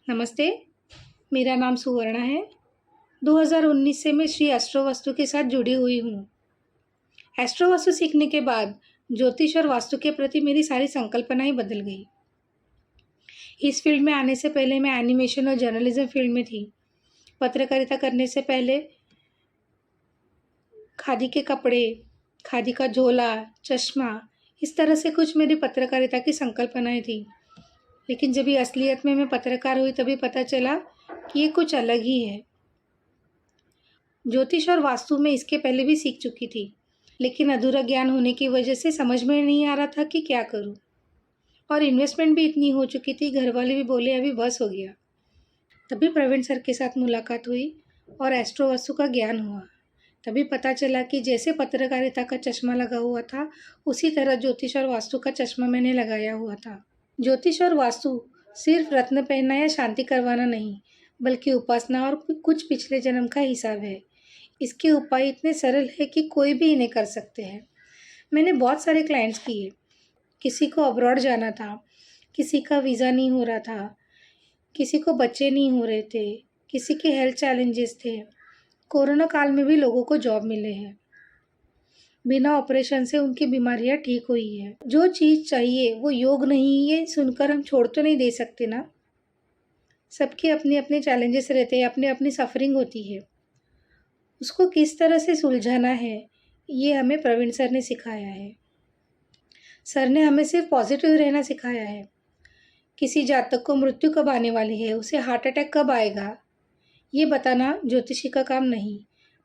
नमस्ते, मेरा नाम सुवर्णा है। 2019 से मैं श्री एस्ट्रो वास्तु के साथ जुड़ी हुई हूँ। एस्ट्रो वास्तु सीखने के बाद ज्योतिष और वास्तु के प्रति मेरी सारी संकल्पनाएँ बदल गई। इस फील्ड में आने से पहले मैं एनिमेशन और जर्नलिज़्म फील्ड में थी। पत्रकारिता करने से पहले खादी के कपड़े, खादी का झोला, चश्मा, इस तरह से कुछ मेरी पत्रकारिता की संकल्पनाएँ थी। लेकिन जब ये असलियत में मैं पत्रकार हुई तभी पता चला कि ये कुछ अलग ही है। ज्योतिष और वास्तु में इसके पहले भी सीख चुकी थी, लेकिन अधूरा ज्ञान होने की वजह से समझ में नहीं आ रहा था कि क्या करूं। और इन्वेस्टमेंट भी इतनी हो चुकी थी, घर वाले भी बोले अभी बस हो गया। तभी प्रवीण सर के साथ मुलाकात हुई और एस्ट्रो वास्तु का ज्ञान हुआ। तभी पता चला कि जैसे पत्रकारिता का चश्मा लगा हुआ था, उसी तरह ज्योतिष और वास्तु का चश्मा मैंने लगाया हुआ था। ज्योतिष और वास्तु सिर्फ रत्न पहनना या शांति करवाना नहीं, बल्कि उपासना और कुछ पिछले जन्म का हिसाब है। इसके उपाय इतने सरल है कि कोई भी इन्हें कर सकते हैं। मैंने बहुत सारे क्लाइंट्स किए। किसी को अब्रॉड जाना था, किसी का वीज़ा नहीं हो रहा था, किसी को बच्चे नहीं हो रहे थे, किसी के हेल्थ चैलेंजेस थे। कोरोना काल में भी लोगों को जॉब मिले हैं। बिना ऑपरेशन से उनकी बीमारियां ठीक हुई है। जो चीज़ चाहिए वो योग नहीं, ये सुनकर हम छोड़ तो नहीं दे सकते ना। सबके अपने अपने चैलेंजेस रहते हैं, अपनी अपनी सफरिंग होती है। उसको किस तरह से सुलझाना है, ये हमें प्रवीण सर ने सिखाया है। सर ने हमें सिर्फ पॉजिटिव रहना सिखाया है। किसी जातक को मृत्यु कब आने वाली है, उसे हार्ट अटैक कब आएगा, ये बताना ज्योतिषी का काम नहीं,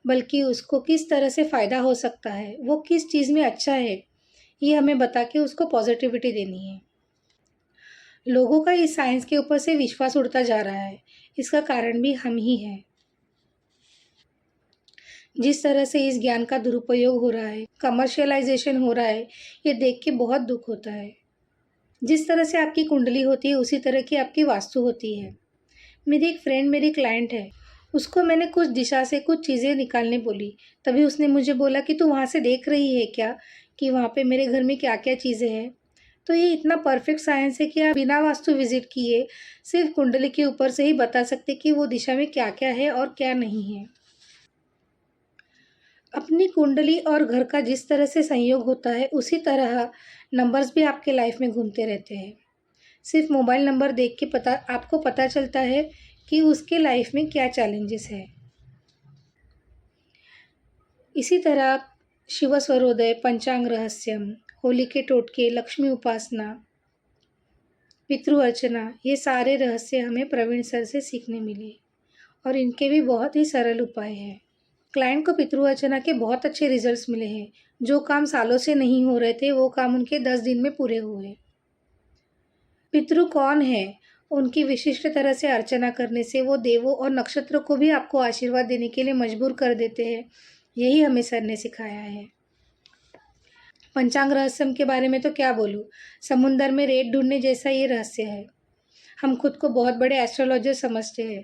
बल्कि उसको किस तरह से फ़ायदा हो सकता है, वो किस चीज़ में अच्छा है, ये हमें बता के उसको पॉजिटिविटी देनी है। लोगों का इस साइंस के ऊपर से विश्वास उड़ता जा रहा है, इसका कारण भी हम ही हैं। जिस तरह से इस ज्ञान का दुरुपयोग हो रहा है, कमर्शियलाइजेशन हो रहा है, ये देख के बहुत दुख होता है। जिस तरह से आपकी कुंडली होती है, उसी तरह की आपकी वास्तु होती है। मेरी एक फ्रेंड मेरी क्लाइंट है, उसको मैंने कुछ दिशा से कुछ चीज़ें निकालने बोली, तभी उसने मुझे बोला कि तू वहाँ से देख रही है क्या, कि वहाँ पे मेरे घर में क्या क्या चीज़ें हैं। तो ये इतना परफेक्ट साइंस है कि आप बिना वास्तु विजिट किए सिर्फ कुंडली के ऊपर से ही बता सकते कि वो दिशा में क्या क्या है और क्या नहीं है। अपनी कुंडली और घर का जिस तरह से संयोग होता है, उसी तरह नंबर्स भी आपके लाइफ में घूमते रहते हैं। सिर्फ मोबाइल नंबर देख के आपको पता चलता है कि उसके लाइफ में क्या चैलेंजेस है। इसी तरह शिव स्वरोदय, पंचांग रहस्यम, होली के टोटके, लक्ष्मी उपासना, पितृ अर्चना, ये सारे रहस्य हमें प्रवीण सर से सीखने मिले और इनके भी बहुत ही सरल उपाय हैं। क्लाइंट को पितृ अर्चना के बहुत अच्छे रिजल्ट्स मिले हैं। जो काम सालों से नहीं हो रहे थे, वो काम उनके 10 दिन में पूरे हुए। पितृ कौन है? उनकी विशिष्ट तरह से अर्चना करने से वो देवों और नक्षत्रों को भी आपको आशीर्वाद देने के लिए मजबूर कर देते हैं। यही हमें सर ने सिखाया है। पंचांग रहस्यम के बारे में तो क्या बोलूँ, समुंदर में रेत ढूंढने जैसा ये रहस्य है। हम खुद को बहुत बड़े एस्ट्रोलॉजर समझते हैं,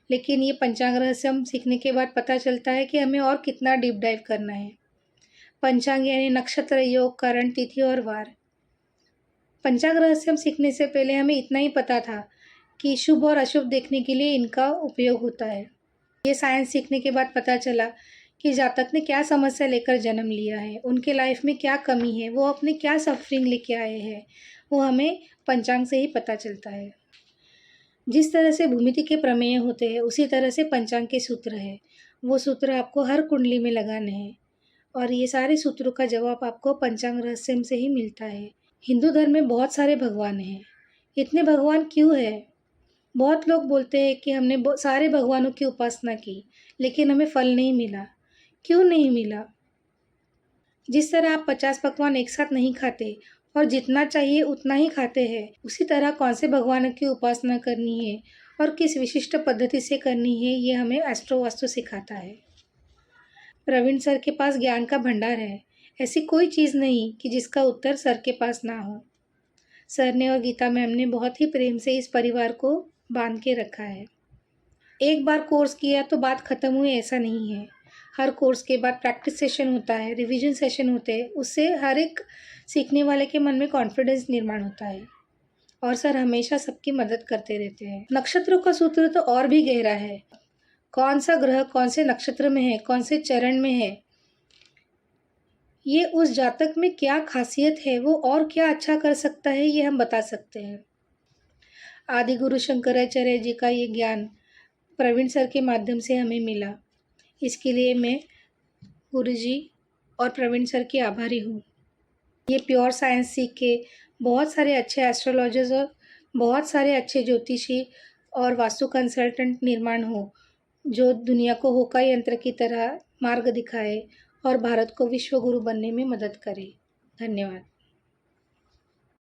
लेकिन ये पंचांग रहस्यम सीखने के बाद पता चलता है कि हमें और कितना डीप डाइव करना है। पंचांग यानी नक्षत्र, योग, करण, तिथि और वार। पंचांग रहस्यम सीखने से पहले हमें इतना ही पता था कि शुभ और अशुभ देखने के लिए इनका उपयोग होता है। ये साइंस सीखने के बाद पता चला कि जातक ने क्या समस्या लेकर जन्म लिया है, उनके लाइफ में क्या कमी है, वो अपने क्या सफरिंग लेके आए हैं, वो हमें पंचांग से ही पता चलता है। जिस तरह से भूमिति के प्रमेय होते हैं, उसी तरह से पंचांग के सूत्र है। वो सूत्र आपको हर कुंडली में लगाने हैं और ये सारे सूत्रों का जवाब आपको पंचांग रहस्यम से ही मिलता है। हिंदू धर्म में बहुत सारे भगवान हैं। इतने भगवान क्यों है? बहुत लोग बोलते हैं कि हमने सारे भगवानों की उपासना की, लेकिन हमें फल नहीं मिला। क्यों नहीं मिला? जिस तरह आप 50 पकवान एक साथ नहीं खाते और जितना चाहिए उतना ही खाते हैं, उसी तरह कौन से भगवानों की उपासना करनी है और किस विशिष्ट पद्धति से करनी है, ये हमें एस्ट्रो वास्तु सिखाता है। प्रवीण सर के पास ज्ञान का भंडार है। ऐसी कोई चीज़ नहीं कि जिसका उत्तर सर के पास ना हो। सर ने और गीता मैम ने बहुत ही प्रेम से इस परिवार को बांध के रखा है। एक बार कोर्स किया तो बात ख़त्म हुई, ऐसा नहीं है। हर कोर्स के बाद प्रैक्टिस सेशन होता है, रिवीजन सेशन होते हैं। उससे हर एक सीखने वाले के मन में कॉन्फिडेंस निर्माण होता है। और सर हमेशा सबकी मदद करते रहते हैं। नक्षत्रों का सूत्र तो और भी गहरा है। कौन सा ग्रह कौन से नक्षत्र में है, कौन से चरण में है, ये उस जातक में क्या खासियत है, वो और क्या अच्छा कर सकता है, ये हम बता सकते हैं। आदि गुरु शंकराचार्य जी का ये ज्ञान प्रवीण सर के माध्यम से हमें मिला। इसके लिए मैं गुरु जी और प्रवीण सर की आभारी हूँ। ये प्योर साइंस सीख के बहुत सारे अच्छे एस्ट्रोलॉजर्स और बहुत सारे अच्छे ज्योतिषी और वास्तु कंसल्टेंट निर्माण हो, जो दुनिया को होका यंत्र की तरह मार्ग दिखाए और भारत को विश्व गुरु बनने में मदद करे। धन्यवाद।